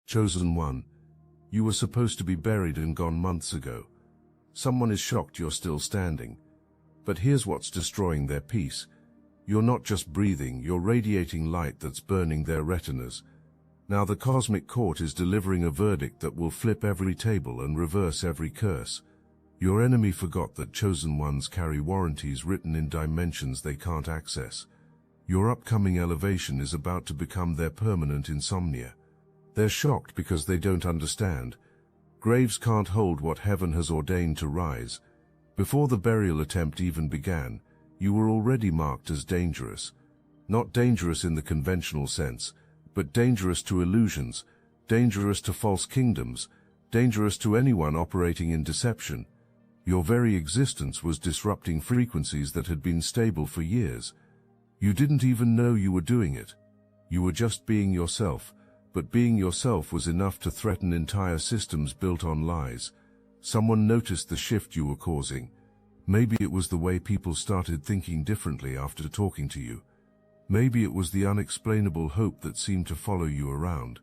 Chosen one, you were supposed to be buried and gone months ago. Someone is shocked you're still standing. But here's what's destroying their peace. You're not just breathing, you're radiating light that's burning their retinas. Now the cosmic court is delivering a verdict that will flip every table and reverse every curse. Your enemy forgot that chosen ones carry warranties written in dimensions they can't access. Your upcoming elevation is about to become their permanent insomnia. They're shocked because they don't understand. Graves can't hold what heaven has ordained to rise. Before the burial attempt even began, you were already marked as dangerous. Not dangerous in the conventional sense, but dangerous to illusions, dangerous to false kingdoms, dangerous to anyone operating in deception. Your very existence was disrupting frequencies that had been stable for years. You didn't even know you were doing it. You were just being yourself, but being yourself was enough to threaten entire systems built on lies. Someone noticed the shift you were causing. Maybe it was the way people started thinking differently after talking to you. Maybe it was the unexplainable hope that seemed to follow you around.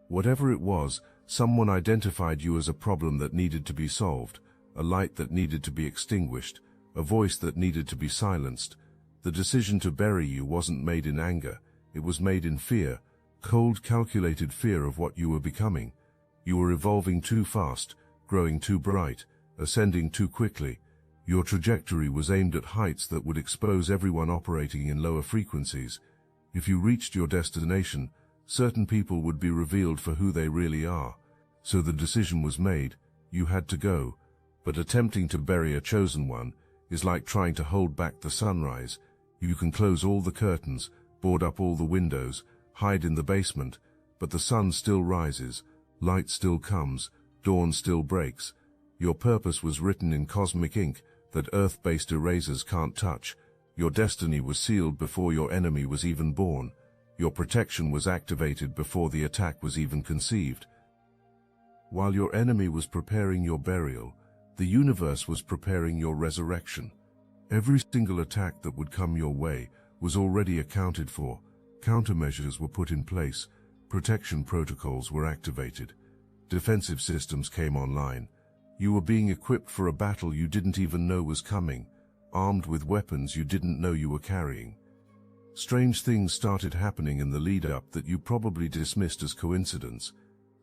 Whatever it was, someone identified you as a problem that needed to be solved, a light that needed to be extinguished, a voice that needed to be silenced. The decision to bury you wasn't made in anger, it was made in fear, cold, calculated fear of what you were becoming. You were evolving too fast, growing too bright, ascending too quickly. Your trajectory was aimed at heights that would expose everyone operating in lower frequencies. If you reached your destination, certain people would be revealed for who they really are. So the decision was made, you had to go. But attempting to bury a chosen one is like trying to hold back the sunrise. You can close all the curtains, board up all the windows, hide in the basement, but the sun still rises, light still comes, dawn still breaks. Your purpose was written in cosmic ink that earth-based erasers can't touch. Your destiny was sealed before your enemy was even born. Your protection was activated before the attack was even conceived. While your enemy was preparing your burial, the universe was preparing your resurrection. Every single attack that would come your way was already accounted for. Countermeasures were put in place. Protection protocols were activated. Defensive systems came online. You were being equipped for a battle you didn't even know was coming, armed with weapons you didn't know you were carrying. Strange things started happening in the lead-up that you probably dismissed as coincidence.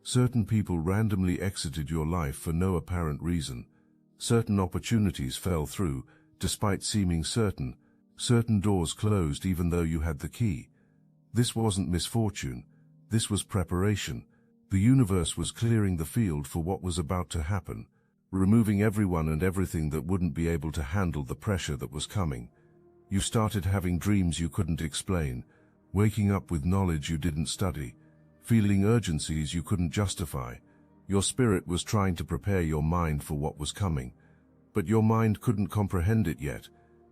Certain people randomly exited your life for no apparent reason. Certain opportunities fell through, despite seeming certain. Certain doors closed even though you had the key. This wasn't misfortune. This was preparation. The universe was clearing the field for what was about to happen, removing everyone and everything that wouldn't be able to handle the pressure that was coming. You started having dreams you couldn't explain, waking up with knowledge you didn't study, feeling urgencies you couldn't justify. Your spirit was trying to prepare your mind for what was coming, but your mind couldn't comprehend it yet,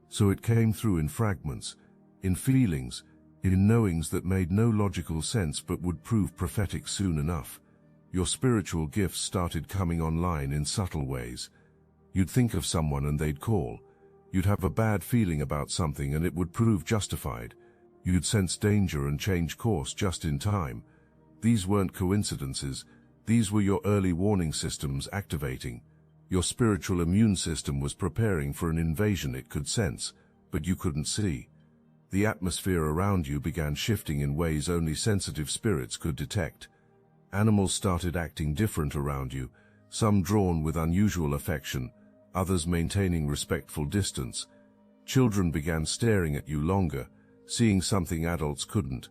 so it came through in fragments, in feelings, in knowings that made no logical sense but would prove prophetic soon enough. Your spiritual gifts started coming online in subtle ways. You'd think of someone and they'd call. You'd have a bad feeling about something and it would prove justified. You'd sense danger and change course just in time. These weren't coincidences. These were your early warning systems activating. Your spiritual immune system was preparing for an invasion it could sense, but you couldn't see. The atmosphere around you began shifting in ways only sensitive spirits could detect. Animals started acting different around you, some drawn with unusual affection, others maintaining respectful distance. Children began staring at you longer, seeing something adults couldn't.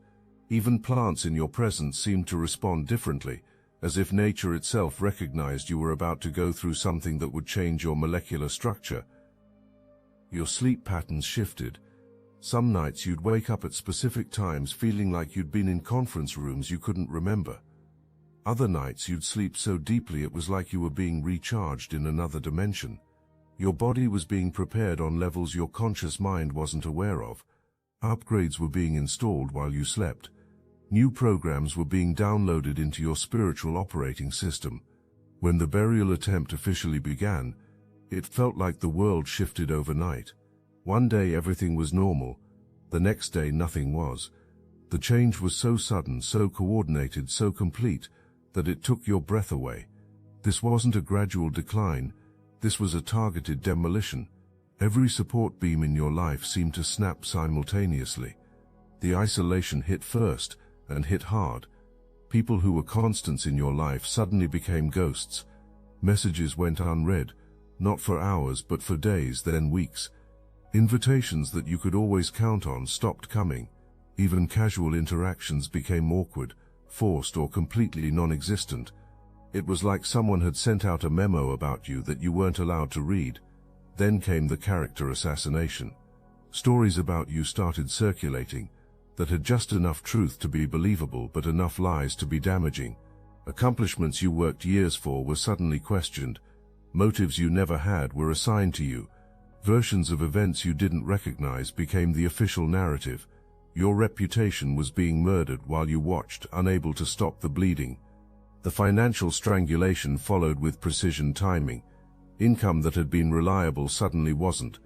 Even plants in your presence seemed to respond differently, as if nature itself recognized you were about to go through something that would change your molecular structure. Your sleep patterns shifted. Some nights you'd wake up at specific times feeling like you'd been in conference rooms you couldn't remember. Other nights you'd sleep so deeply it was like you were being recharged in another dimension. Your body was being prepared on levels your conscious mind wasn't aware of. Upgrades were being installed while you slept. New programs were being downloaded into your spiritual operating system. When the burial attempt officially began, it felt like the world shifted overnight. One day everything was normal, the next day nothing was. The change was so sudden, so coordinated, so complete, that it took your breath away. This wasn't a gradual decline, this was a targeted demolition. Every support beam in your life seemed to snap simultaneously. The isolation hit first, and hit hard. People who were constants in your life suddenly became ghosts. Messages went unread, not for hours but for days, then weeks. Invitations that you could always count on stopped coming. Even casual interactions became awkward, forced, or completely non-existent. It was like someone had sent out a memo about you that you weren't allowed to read. Then came the character assassination. Stories about you started circulating that had just enough truth to be believable but enough lies to be damaging. Accomplishments you worked years for were suddenly questioned. Motives you never had were assigned to you. Versions of events you didn't recognize became the official narrative. Your reputation was being murdered while you watched, unable to stop the bleeding. The financial strangulation followed with precision timing. Income that had been reliable suddenly wasn't.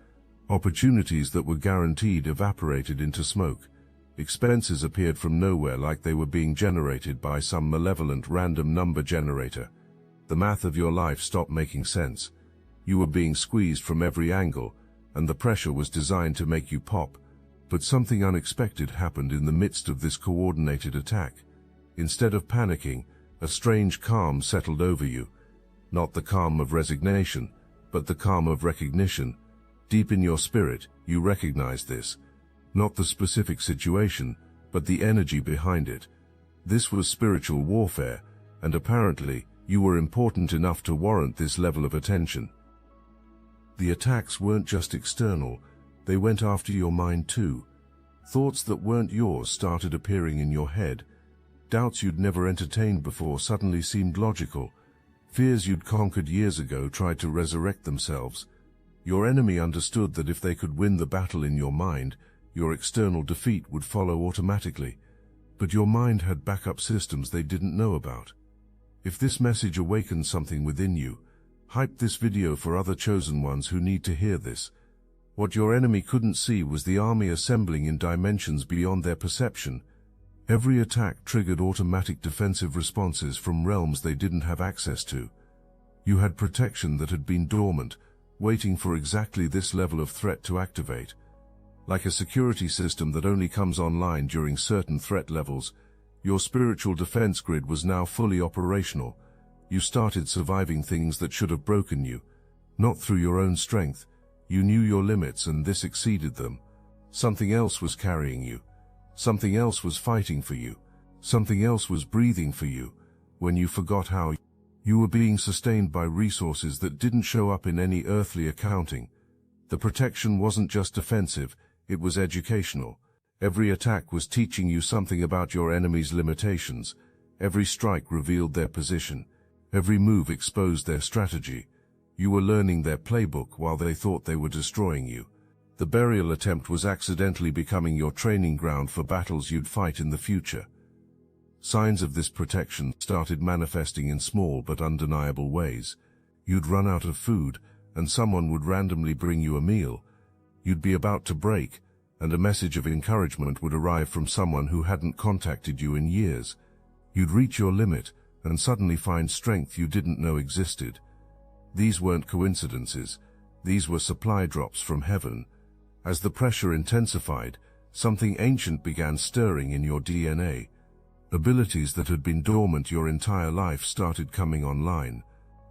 Opportunities that were guaranteed evaporated into smoke. Expenses appeared from nowhere like they were being generated by some malevolent random number generator. The math of your life stopped making sense. You were being squeezed from every angle, and the pressure was designed to make you pop. But something unexpected happened in the midst of this coordinated attack. Instead of panicking, a strange calm settled over you. Not the calm of resignation, but the calm of recognition. Deep in your spirit, you recognized this. Not the specific situation, but the energy behind it. This was spiritual warfare, and apparently, you were important enough to warrant this level of attention. The attacks weren't just external, they went after your mind too. Thoughts that weren't yours started appearing in your head. Doubts you'd never entertained before suddenly seemed logical. Fears you'd conquered years ago tried to resurrect themselves. Your enemy understood that if they could win the battle in your mind, your external defeat would follow automatically. But your mind had backup systems they didn't know about. If this message awakened something within you, hype this video for other chosen ones who need to hear this. What your enemy couldn't see was the army assembling in dimensions beyond their perception. Every attack triggered automatic defensive responses from realms they didn't have access to. You had protection that had been dormant, waiting for exactly this level of threat to activate. Like a security system that only comes online during certain threat levels, your spiritual defense grid was now fully operational. You started surviving things that should have broken you. Not through your own strength. You knew your limits and this exceeded them. Something else was carrying you. Something else was fighting for you. Something else was breathing for you. When you forgot how, you were being sustained by resources that didn't show up in any earthly accounting. The protection wasn't just defensive, it was educational. Every attack was teaching you something about your enemy's limitations. Every strike revealed their position. Every move exposed their strategy. You were learning their playbook while they thought they were destroying you. The burial attempt was accidentally becoming your training ground for battles you'd fight in the future. Signs of this protection started manifesting in small but undeniable ways. You'd run out of food, and someone would randomly bring you a meal. You'd be about to break, and a message of encouragement would arrive from someone who hadn't contacted you in years. You'd reach your limit, and suddenly find strength you didn't know existed. These weren't coincidences. These were supply drops from heaven. As the pressure intensified, something ancient began stirring in your DNA. Abilities that had been dormant your entire life started coming online.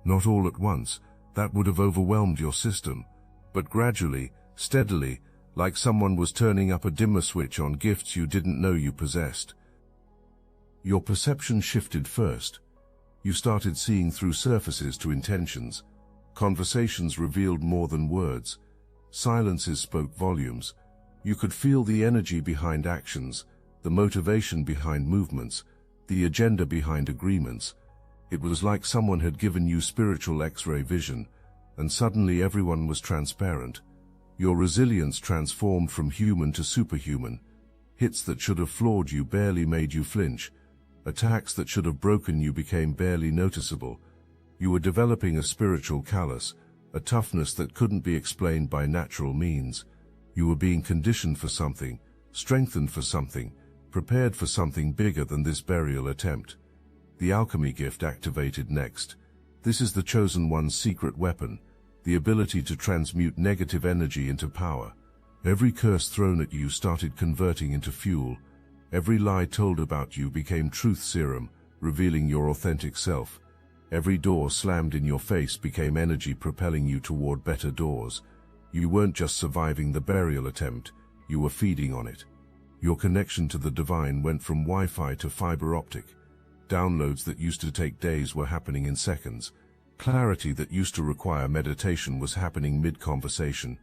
Not all at once, that would have overwhelmed your system. But gradually, steadily, like someone was turning up a dimmer switch on gifts you didn't know you possessed. Your perception shifted first. You started seeing through surfaces to intentions. Conversations revealed more than words. Silences spoke volumes. You could feel the energy behind actions, the motivation behind movements, the agenda behind agreements. It was like someone had given you spiritual X-ray vision, and suddenly everyone was transparent. Your resilience transformed from human to superhuman. Hits that should have floored you barely made you flinch. Attacks that should have broken you became barely noticeable. You were developing a spiritual callus, a toughness that couldn't be explained by natural means. You were being conditioned for something, strengthened for something, prepared for something bigger than this burial attempt. The alchemy gift activated next. This is the Chosen One's secret weapon, the ability to transmute negative energy into power. Every curse thrown at you started converting into fuel. Every lie told about you became truth serum, revealing your authentic self. Every door slammed in your face became energy propelling you toward better doors. You weren't just surviving the burial attempt, you were feeding on it. Your connection to the divine went from Wi-Fi to fiber optic. Downloads that used to take days were happening in seconds. Clarity that used to require meditation was happening mid-conversation.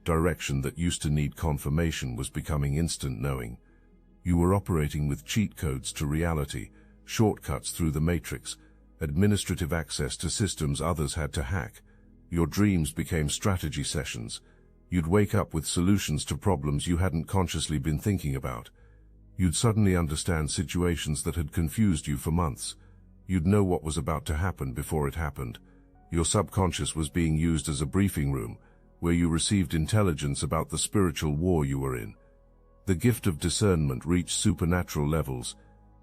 Direction that used to need confirmation was becoming instant knowing. You were operating with cheat codes to reality, shortcuts through the matrix, administrative access to systems others had to hack. Your dreams became strategy sessions. You'd wake up with solutions to problems you hadn't consciously been thinking about. You'd suddenly understand situations that had confused you for months. You'd know what was about to happen before it happened. Your subconscious was being used as a briefing room, where you received intelligence about the spiritual war you were in. The gift of discernment reached supernatural levels.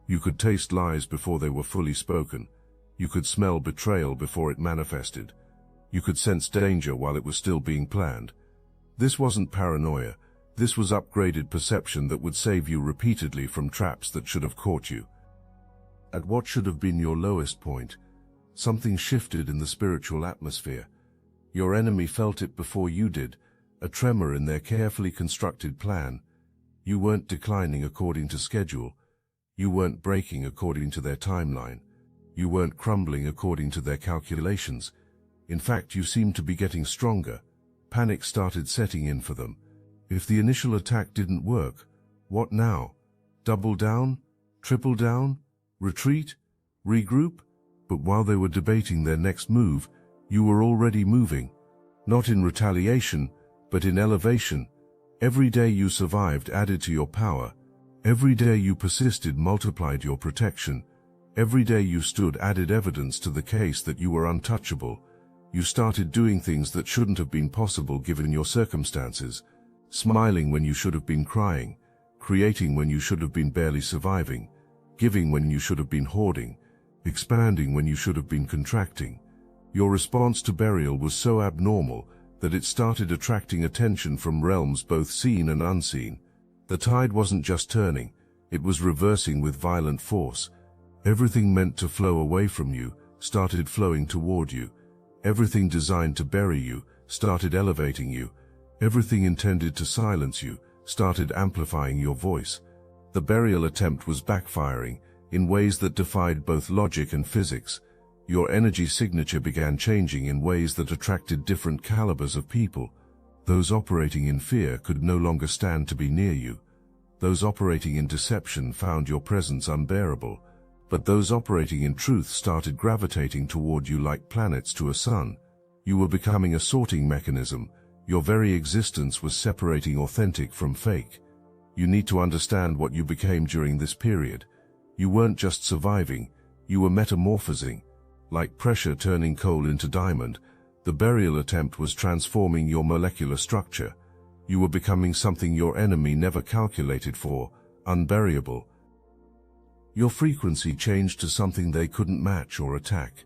You could taste lies before they were fully spoken. You could smell betrayal before it manifested. You could sense danger while it was still being planned. This wasn't paranoia. This was upgraded perception that would save you repeatedly from traps that should have caught you. At what should have been your lowest point, something shifted in the spiritual atmosphere. Your enemy felt it before you did, a tremor in their carefully constructed plan. You weren't declining according to schedule. You weren't breaking according to their timeline. You weren't crumbling according to their calculations. In fact, you seemed to be getting stronger. Panic started setting in for them. If the initial attack didn't work, what now? Double down? Triple down? Retreat? Regroup? But while they were debating their next move, you were already moving. Not in retaliation, but in elevation. Every day you survived added to your power. Every day you persisted multiplied your protection. Every day you stood added evidence to the case that you were untouchable. You started doing things that shouldn't have been possible given your circumstances. Smiling when you should have been crying, creating when you should have been barely surviving, giving when you should have been hoarding, expanding when you should have been contracting. Your response to burial was so abnormal that it started attracting attention from realms both seen and unseen. The tide wasn't just turning, it was reversing with violent force. Everything meant to flow away from you started flowing toward you. Everything designed to bury you started elevating you. Everything intended to silence you started amplifying your voice. The burial attempt was backfiring in ways that defied both logic and physics. Your energy signature began changing in ways that attracted different calibers of people. Those operating in fear could no longer stand to be near you. Those operating in deception found your presence unbearable. But those operating in truth started gravitating toward you like planets to a sun. You were becoming a sorting mechanism. Your very existence was separating authentic from fake. You need to understand what you became during this period. You weren't just surviving, you were metamorphosing. Like pressure turning coal into diamond, the burial attempt was transforming your molecular structure. You were becoming something your enemy never calculated for, unburiable. Your frequency changed to something they couldn't match or attack.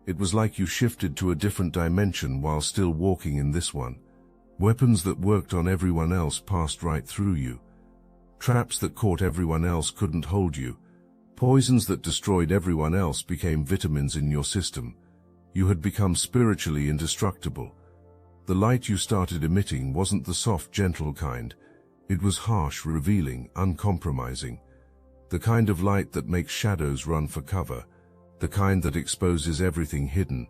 It was like you shifted to a different dimension while still walking in this one. Weapons that worked on everyone else passed right through you. Traps that caught everyone else couldn't hold you. Poisons that destroyed everyone else became vitamins in your system. You had become spiritually indestructible. The light you started emitting wasn't the soft, gentle kind. It was harsh, revealing, uncompromising. The kind of light that makes shadows run for cover. The kind that exposes everything hidden.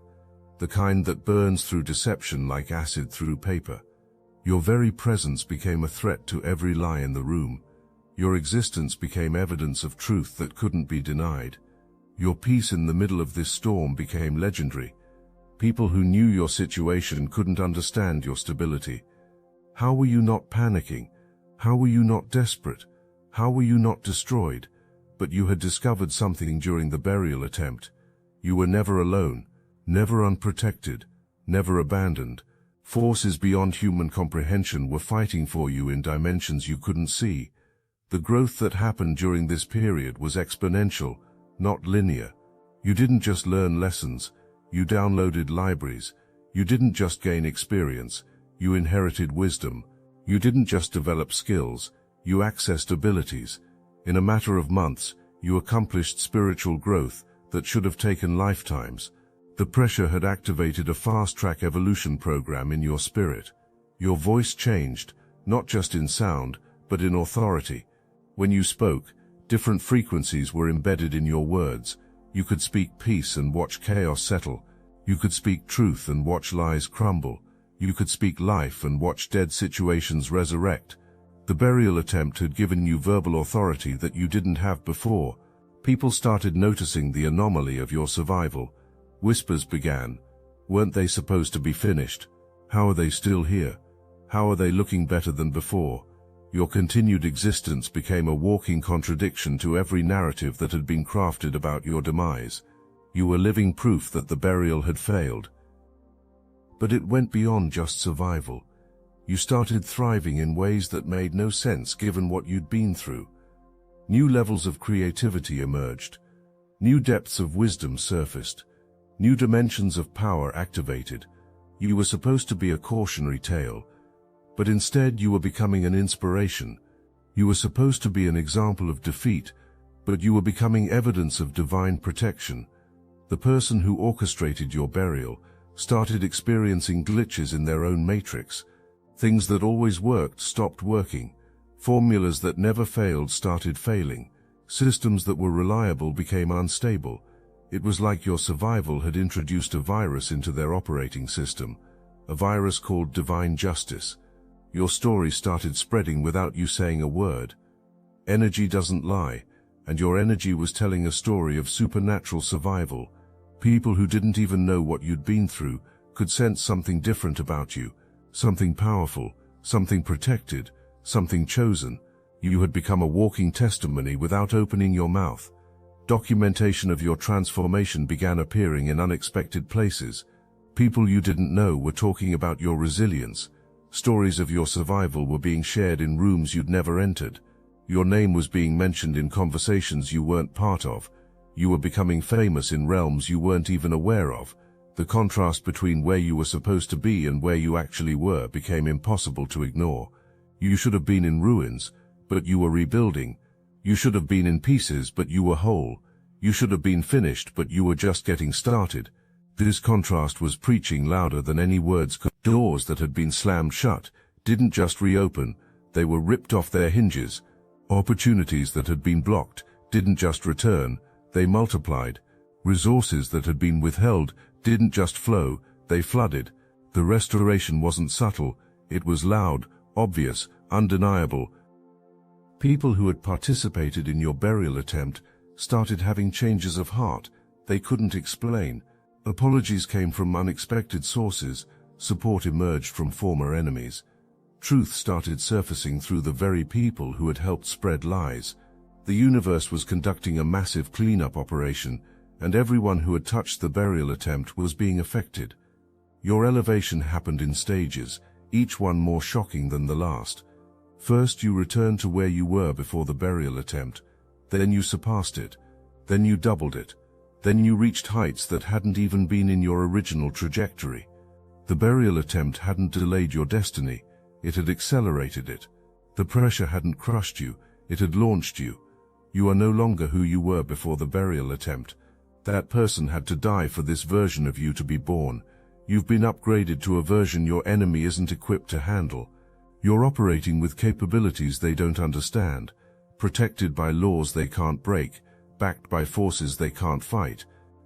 The kind that burns through deception like acid through paper. Your very presence became a threat to every lie in the room. Your existence became evidence of truth that couldn't be denied. Your peace in the middle of this storm became legendary. People who knew your situation couldn't understand your stability. How were you not panicking? How were you not desperate? How were you not destroyed? But you had discovered something during the burial attempt. You were never alone, never unprotected, never abandoned. Forces beyond human comprehension were fighting for you in dimensions you couldn't see. The growth that happened during this period was exponential, not linear. You didn't just learn lessons, you downloaded libraries. You didn't just gain experience, you inherited wisdom. You didn't just develop skills, you accessed abilities. In a matter of months, you accomplished spiritual growth that should have taken lifetimes. The pressure had activated a fast-track evolution program in your spirit. Your voice changed, not just in sound, but in authority. When you spoke, different frequencies were embedded in your words. You could speak peace and watch chaos settle. You could speak truth and watch lies crumble. You could speak life and watch dead situations resurrect. The burial attempt had given you verbal authority that you didn't have before. People started noticing the anomaly of your survival. Whispers began. Weren't they supposed to be finished? How are they still here? How are they looking better than before? Your continued existence became a walking contradiction to every narrative that had been crafted about your demise. You were living proof that the burial had failed. But it went beyond just survival. You started thriving in ways that made no sense given what you'd been through. New levels of creativity emerged. New depths of wisdom surfaced. New dimensions of power activated. You were supposed to be a cautionary tale, but instead you were becoming an inspiration. You were supposed to be an example of defeat, but you were becoming evidence of divine protection. The person who orchestrated your burial started experiencing glitches in their own matrix. Things that always worked stopped working. Formulas that never failed started failing. Systems that were reliable became unstable. It was like your survival had introduced a virus into their operating system, a virus called divine justice. Your story started spreading without you saying a word. Energy doesn't lie, and your energy was telling a story of supernatural survival. People who didn't even know what you'd been through could sense something different about you, something powerful, something protected, something chosen. You had become a walking testimony without opening your mouth. Documentation of your transformation began appearing in unexpected places. People you didn't know were talking about your resilience. Stories of your survival were being shared in rooms you'd never entered. Your name was being mentioned in conversations you weren't part of. You were becoming famous in realms you weren't even aware of. The contrast between where you were supposed to be and where you actually were became impossible to ignore. You should have been in ruins, but you were rebuilding. You should have been in pieces, but you were whole. You should have been finished, but you were just getting started. This contrast was preaching louder than any words could. Doors that had been slammed shut didn't just reopen, they were ripped off their hinges. Opportunities that had been blocked didn't just return, they multiplied. Resources that had been withheld didn't just flow, they flooded. The restoration wasn't subtle, it was loud, obvious, undeniable. People who had participated in your burial attempt started having changes of heart they couldn't explain. Apologies came from unexpected sources, support emerged from former enemies. Truth started surfacing through the very people who had helped spread lies. The universe was conducting a massive cleanup operation, and everyone who had touched the burial attempt was being affected. Your elevation happened in stages, each one more shocking than the last. First you returned to where you were before the burial attempt, then you surpassed it, then you doubled it, then you reached heights that hadn't even been in your original trajectory. The burial attempt hadn't delayed your destiny, it had accelerated it. The pressure hadn't crushed you, it had launched you. You are no longer who you were before the burial attempt. That person had to die for this version of you to be born. You've been upgraded to a version your enemy isn't equipped to handle. You're operating with capabilities they don't understand, protected by laws they can't break, backed by forces they can't fight.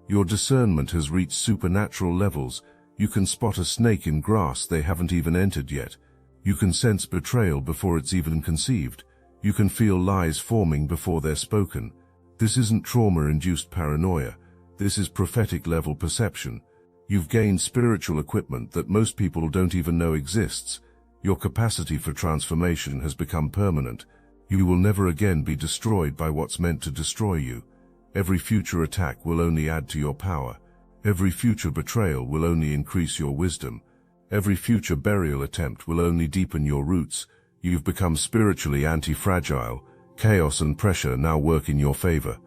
Your discernment has reached supernatural levels. You can spot a snake in grass they haven't even entered yet. You can sense betrayal before it's even conceived. You can feel lies forming before they're spoken. This isn't trauma-induced paranoia. This is prophetic-level perception. You've gained spiritual equipment that most people don't even know exists. Your capacity for transformation has become permanent. You will never again be destroyed by what's meant to destroy you. Every future attack will only add to your power. Every future betrayal will only increase your wisdom. Every future burial attempt will only deepen your roots. You've become spiritually anti-fragile. Chaos and pressure now work in your favor.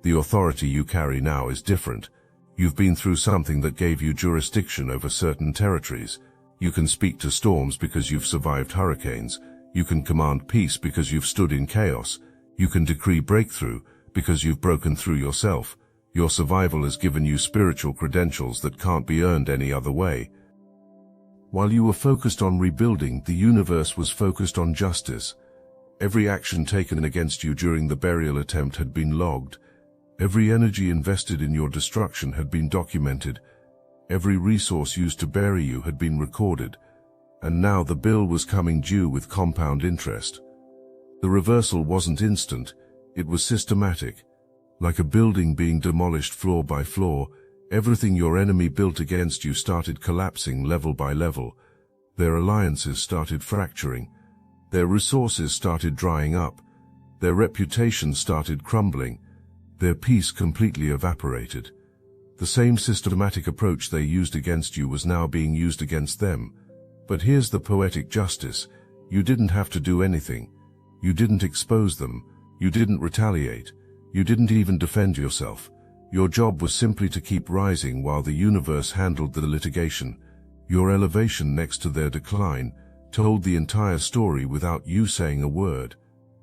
The authority you carry now is different. You've been through something that gave you jurisdiction over certain territories. You can speak to storms because you've survived hurricanes. You can command peace because you've stood in chaos. You can decree breakthrough because you've broken through yourself. Your survival has given you spiritual credentials that can't be earned any other way. While you were focused on rebuilding, the universe was focused on justice. Every action taken against you during the burial attempt had been logged. Every energy invested in your destruction had been documented. Every resource used to bury you had been recorded. And now the bill was coming due with compound interest. The reversal wasn't instant, it was systematic. Like a building being demolished floor by floor, everything your enemy built against you started collapsing level by level. Their alliances started fracturing. Their resources started drying up. Their reputation started crumbling. Their peace completely evaporated. The same systematic approach they used against you was now being used against them. But here's the poetic justice. You didn't have to do anything. You didn't expose them. You didn't retaliate. You didn't even defend yourself. Your job was simply to keep rising while the universe handled the litigation. Your elevation next to their decline told the entire story without you saying a word.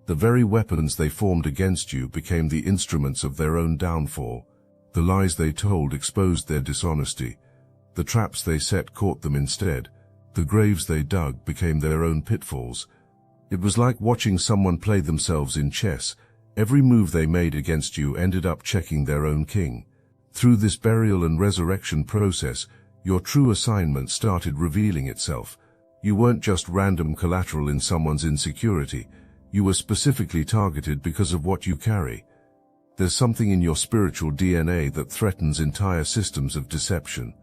The very weapons they formed against you became the instruments of their own downfall. The lies they told exposed their dishonesty. The traps they set caught them instead. The graves they dug became their own pitfalls. It was like watching someone play themselves in chess. Every move they made against you ended up checking their own king. Through this burial and resurrection process, your true assignment started revealing itself. You weren't just random collateral in someone's insecurity. You were specifically targeted because of what you carry. There's something in your spiritual DNA that threatens entire systems of deception.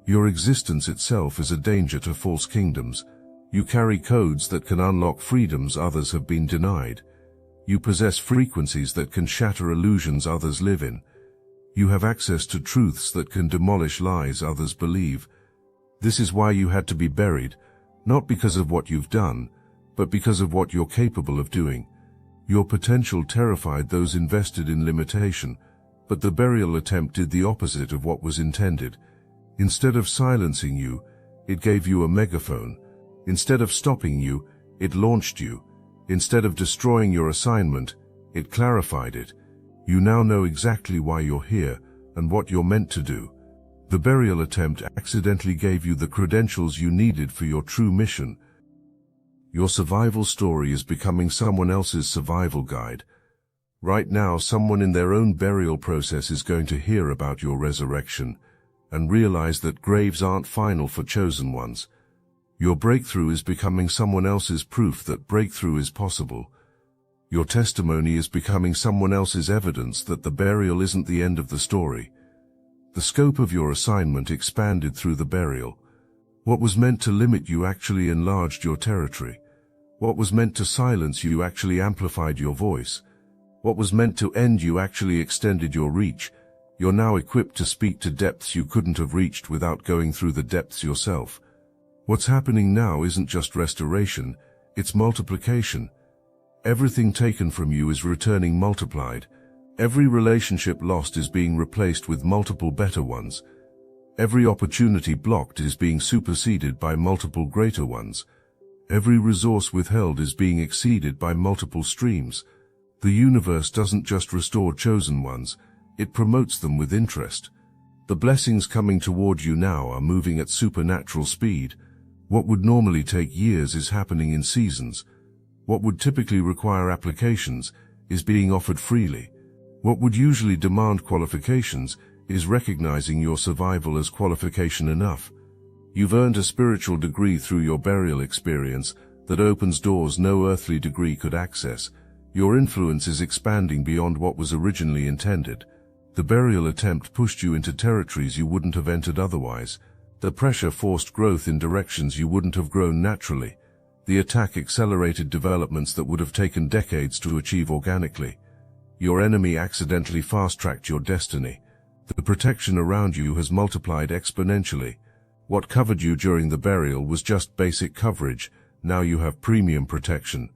Your existence itself is a danger to false kingdoms. You carry codes that can unlock freedoms others have been denied. You possess frequencies that can shatter illusions others live in. You have access to truths that can demolish lies others believe. This is why you had to be buried, not because of what you've done, but because of what you're capable of doing. Your potential terrified those invested in limitation, but the burial attempt did the opposite of what was intended. Instead of silencing you, it gave you a megaphone. Instead of stopping you, it launched you. Instead of destroying your assignment, it clarified it. You now know exactly why you're here and what you're meant to do. The burial attempt accidentally gave you the credentials you needed for your true mission. Your survival story is becoming someone else's survival guide. Right now, someone in their own burial process is going to hear about your resurrection and realize that graves aren't final for chosen ones. Your breakthrough is becoming someone else's proof that breakthrough is possible. Your testimony is becoming someone else's evidence that the burial isn't the end of the story. The scope of your assignment expanded through the burial. What was meant to limit you actually enlarged your territory. What was meant to silence you actually amplified your voice. What was meant to end you actually extended your reach. You're now equipped to speak to depths you couldn't have reached without going through the depths yourself. What's happening now isn't just restoration, it's multiplication. Everything taken from you is returning multiplied. Every relationship lost is being replaced with multiple better ones. Every opportunity blocked is being superseded by multiple greater ones. Every resource withheld is being exceeded by multiple streams. The universe doesn't just restore chosen ones, it promotes them with interest. The blessings coming toward you now are moving at supernatural speed. What would normally take years is happening in seasons. What would typically require applications is being offered freely. What would usually demand qualifications is recognizing your survival as qualification enough. You've earned a spiritual degree through your burial experience that opens doors no earthly degree could access. Your influence is expanding beyond what was originally intended. The burial attempt pushed you into territories you wouldn't have entered otherwise. The pressure forced growth in directions you wouldn't have grown naturally. The attack accelerated developments that would have taken decades to achieve organically. Your enemy accidentally fast-tracked your destiny. The protection around you has multiplied exponentially. What covered you during the burial was just basic coverage. Now you have premium protection.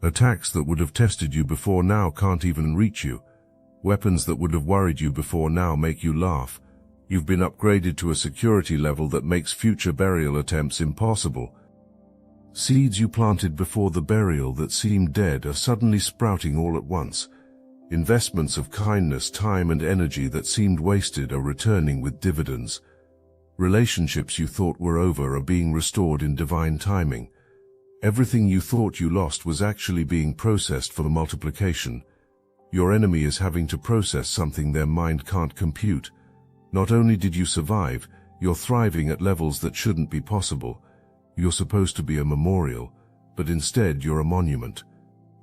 Attacks that would have tested you before now can't even reach you. Weapons that would have worried you before now make you laugh. You've been upgraded to a security level that makes future burial attempts impossible. Seeds you planted before the burial that seemed dead are suddenly sprouting all at once. Investments of kindness, time and energy that seemed wasted are returning with dividends. Relationships you thought were over are being restored in divine timing. Everything you thought you lost was actually being processed for multiplication. Your enemy is having to process something their mind can't compute. Not only did you survive, you're thriving at levels that shouldn't be possible. You're supposed to be a memorial, but instead you're a monument.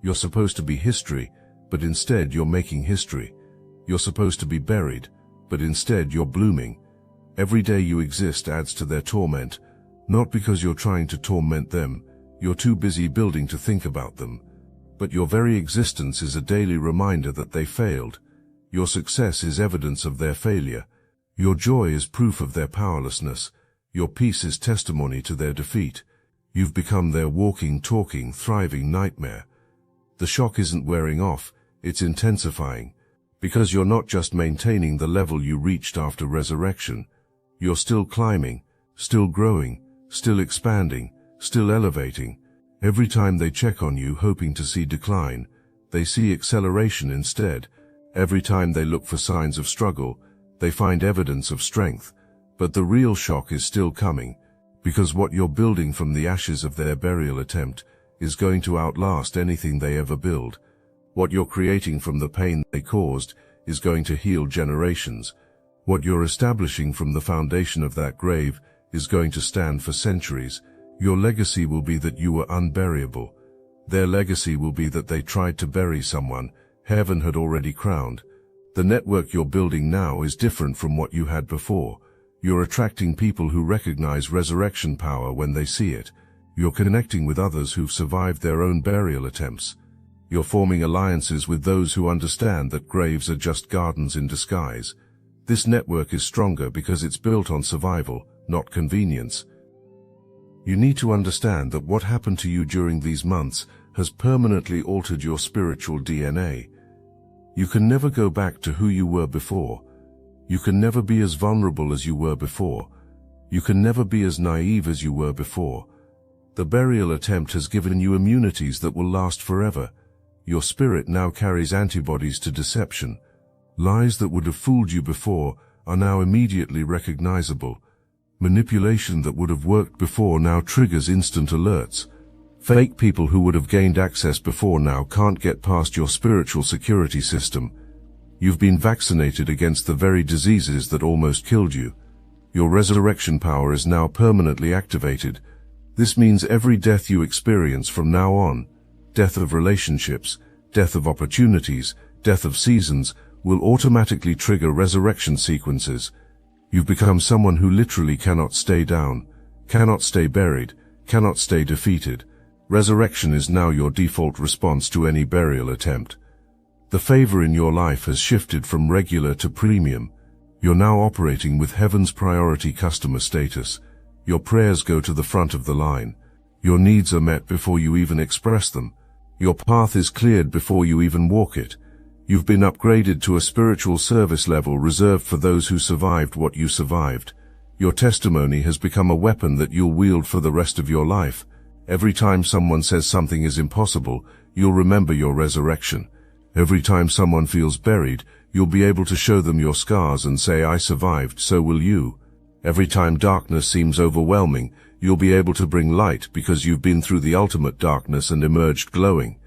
You're supposed to be history, but instead you're making history. You're supposed to be buried, but instead you're blooming. Every day you exist adds to their torment, not because you're trying to torment them, you're too busy building to think about them. But your very existence is a daily reminder that they failed. Your success is evidence of their failure. Your joy is proof of their powerlessness. Your peace is testimony to their defeat. You've become their walking, talking, thriving nightmare. The shock isn't wearing off, it's intensifying. Because you're not just maintaining the level you reached after resurrection. You're still climbing, still growing, still expanding, still elevating. Every time they check on you hoping to see decline, they see acceleration instead. Every time they look for signs of struggle, they find evidence of strength. But the real shock is still coming, because what you're building from the ashes of their burial attempt is going to outlast anything they ever build. What you're creating from the pain they caused is going to heal generations. What you're establishing from the foundation of that grave is going to stand for centuries. Your legacy will be that you were unburiable. Their legacy will be that they tried to bury someone heaven had already crowned. The network you're building now is different from what you had before. You're attracting people who recognize resurrection power when they see it. You're connecting with others who've survived their own burial attempts. You're forming alliances with those who understand that graves are just gardens in disguise. This network is stronger because it's built on survival, not convenience. You need to understand that what happened to you during these months has permanently altered your spiritual DNA. You can never go back to who you were before. You can never be as vulnerable as you were before. You can never be as naive as you were before. The burial attempt has given you immunities that will last forever. Your spirit now carries antibodies to deception. Lies that would have fooled you before are now immediately recognizable. Manipulation that would have worked before now triggers instant alerts. Fake people who would have gained access before now can't get past your spiritual security system. You've been vaccinated against the very diseases that almost killed you. Your resurrection power is now permanently activated. This means every death you experience from now on, death of relationships, death of opportunities, death of seasons, will automatically trigger resurrection sequences. You've become someone who literally cannot stay down, cannot stay buried, cannot stay defeated. Resurrection is now your default response to any burial attempt. The favor in your life has shifted from regular to premium. You're now operating with heaven's priority customer status. Your prayers go to the front of the line. Your needs are met before you even express them. Your path is cleared before you even walk it. You've been upgraded to a spiritual service level reserved for those who survived what you survived. Your testimony has become a weapon that you'll wield for the rest of your life. Every time someone says something is impossible, you'll remember your resurrection. Every time someone feels buried, you'll be able to show them your scars and say, "I survived, so will you." Every time darkness seems overwhelming, you'll be able to bring light because you've been through the ultimate darkness and emerged glowing.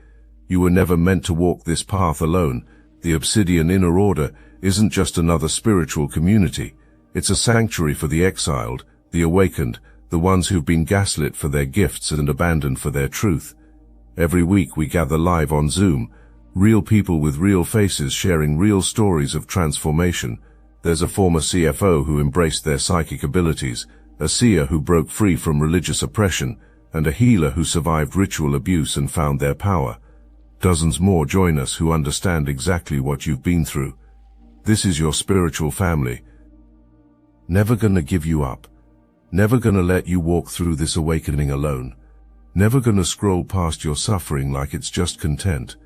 You were never meant to walk this path alone. The Obsidian Inner Order isn't just another spiritual community. It's a sanctuary for the exiled, the awakened, the ones who've been gaslit for their gifts and abandoned for their truth. Every week we gather live on Zoom, real people with real faces sharing real stories of transformation. There's a former CFO who embraced their psychic abilities, a seer who broke free from religious oppression, and a healer who survived ritual abuse and found their power. Dozens more join us who understand exactly what you've been through. This is your spiritual family. Never gonna give you up. Never gonna let you walk through this awakening alone. Never gonna scroll past your suffering like it's just content.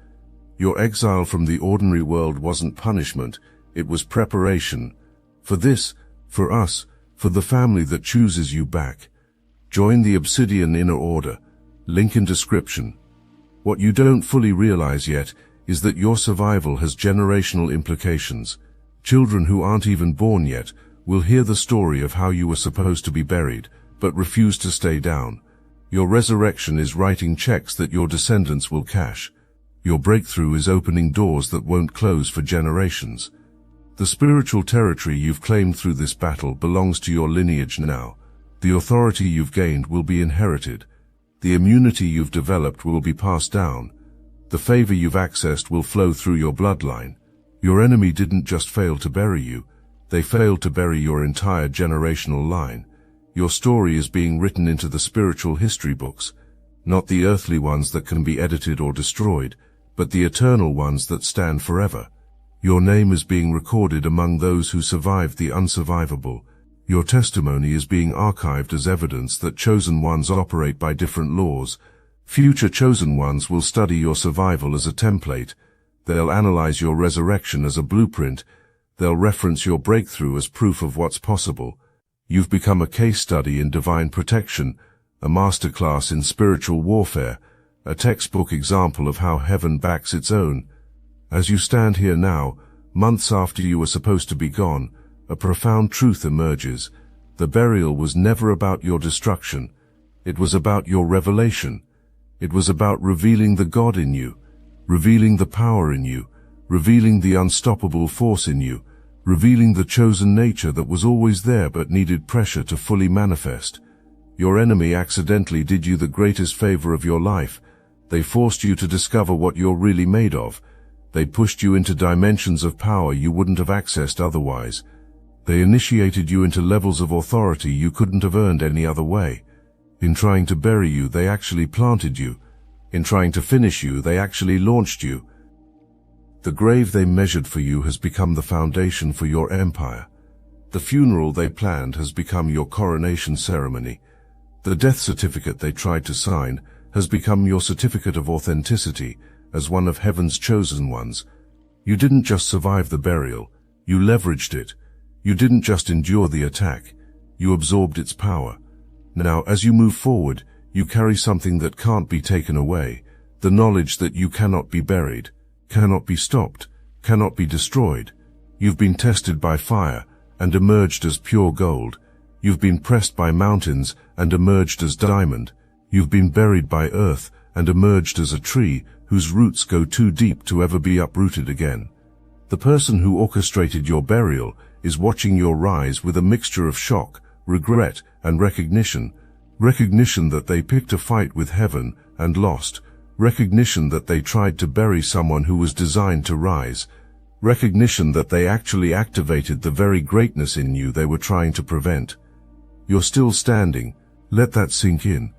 Your exile from the ordinary world wasn't punishment, it was preparation. For this, for us, for the family that chooses you back. Join the Obsidian Inner Order. Link in description. What you don't fully realize yet is that your survival has generational implications. Children who aren't even born yet will hear the story of how you were supposed to be buried, but refused to stay down. Your resurrection is writing checks that your descendants will cash. Your breakthrough is opening doors that won't close for generations. The spiritual territory you've claimed through this battle belongs to your lineage now. The authority you've gained will be inherited. The immunity you've developed will be passed down. The favor you've accessed will flow through your bloodline. Your enemy didn't just fail to bury you, they failed to bury your entire generational line. Your story is being written into the spiritual history books, not the earthly ones that can be edited or destroyed, but the eternal ones that stand forever. Your name is being recorded among those who survived the unsurvivable. Your testimony is being archived as evidence that chosen ones operate by different laws. Future chosen ones will study your survival as a template. They'll analyze your resurrection as a blueprint. They'll reference your breakthrough as proof of what's possible. You've become a case study in divine protection, a masterclass in spiritual warfare, a textbook example of how heaven backs its own. As you stand here now, months after you were supposed to be gone, a profound truth emerges. The burial was never about your destruction. It was about your revelation. It was about revealing the God in you, revealing the power in you, revealing the unstoppable force in you, revealing the chosen nature that was always there but needed pressure to fully manifest. Your enemy accidentally did you the greatest favor of your life. They forced you to discover what you're really made of. They pushed you into dimensions of power you wouldn't have accessed otherwise. They initiated you into levels of authority you couldn't have earned any other way. In trying to bury you, they actually planted you. In trying to finish you, they actually launched you. The grave they measured for you has become the foundation for your empire. The funeral they planned has become your coronation ceremony. The death certificate they tried to sign has become your certificate of authenticity as one of heaven's chosen ones. You didn't just survive the burial, you leveraged it. You didn't just endure the attack, you absorbed its power. Now, as you move forward, you carry something that can't be taken away, the knowledge that you cannot be buried, cannot be stopped, cannot be destroyed. You've been tested by fire and emerged as pure gold. You've been pressed by mountains and emerged as diamond. You've been buried by earth and emerged as a tree whose roots go too deep to ever be uprooted again. The person who orchestrated your burial is watching your rise with a mixture of shock, regret, and recognition. Recognition that they picked a fight with heaven and lost. Recognition that they tried to bury someone who was designed to rise. Recognition that they actually activated the very greatness in you they were trying to prevent. You're still standing. Let that sink in.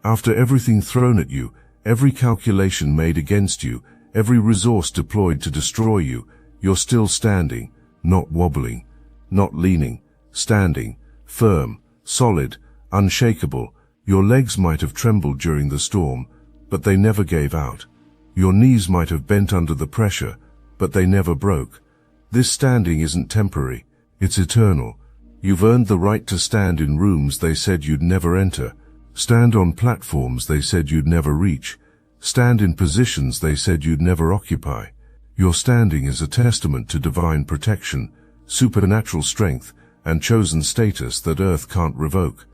After everything thrown at you, every calculation made against you, every resource deployed to destroy you, you're still standing, not wobbling, not leaning, standing, firm, solid, unshakable. Your legs might have trembled during the storm, but they never gave out. Your knees might have bent under the pressure, but they never broke. This standing isn't temporary, it's eternal. You've earned the right to stand in rooms they said you'd never enter, stand on platforms they said you'd never reach, stand in positions they said you'd never occupy. Your standing is a testament to divine protection, supernatural strength, and chosen status that earth can't revoke.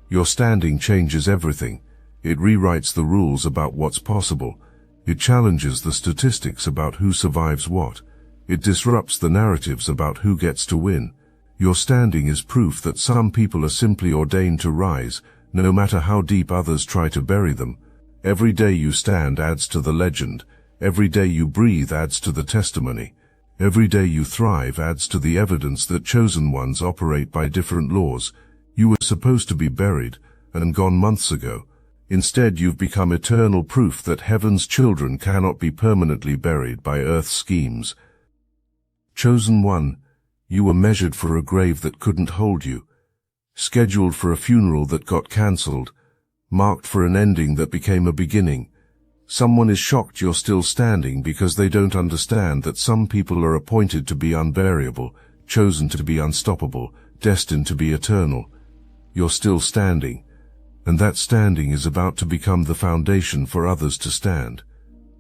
Your standing changes everything. It rewrites the rules about what's possible. It challenges the statistics about who survives what. It disrupts the narratives about who gets to win. Your standing is proof that some people are simply ordained to rise, no matter how deep others try to bury them. Every day you stand adds to the legend. Every day you breathe adds to the testimony. Every day you thrive adds to the evidence that chosen ones operate by different laws. You were supposed to be buried and gone months ago. Instead, you've become eternal proof that heaven's children cannot be permanently buried by earth's schemes. Chosen one, you were measured for a grave that couldn't hold you, scheduled for a funeral that got cancelled, marked for an ending that became a beginning, Someone is shocked you're still standing because they don't understand that some people are appointed to be unburiable, chosen to be unstoppable, destined to be eternal. You're still standing, and that standing is about to become the foundation for others to stand.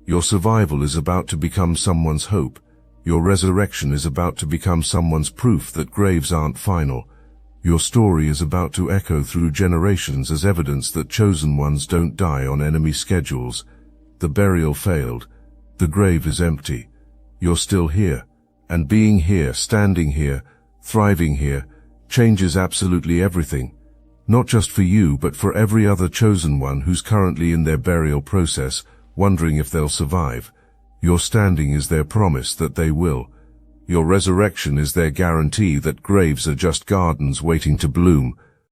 Your survival is about to become someone's hope. Your resurrection is about to become someone's proof that graves aren't final. Your story is about to echo through generations as evidence that chosen ones don't die on enemy schedules. The burial failed. The grave is empty. You're still here. And being here, standing here, thriving here, changes absolutely everything. Not just for you, but for every other chosen one who's currently in their burial process, wondering if they'll survive. Your standing is their promise that they will. Your resurrection is their guarantee that graves are just gardens waiting to bloom.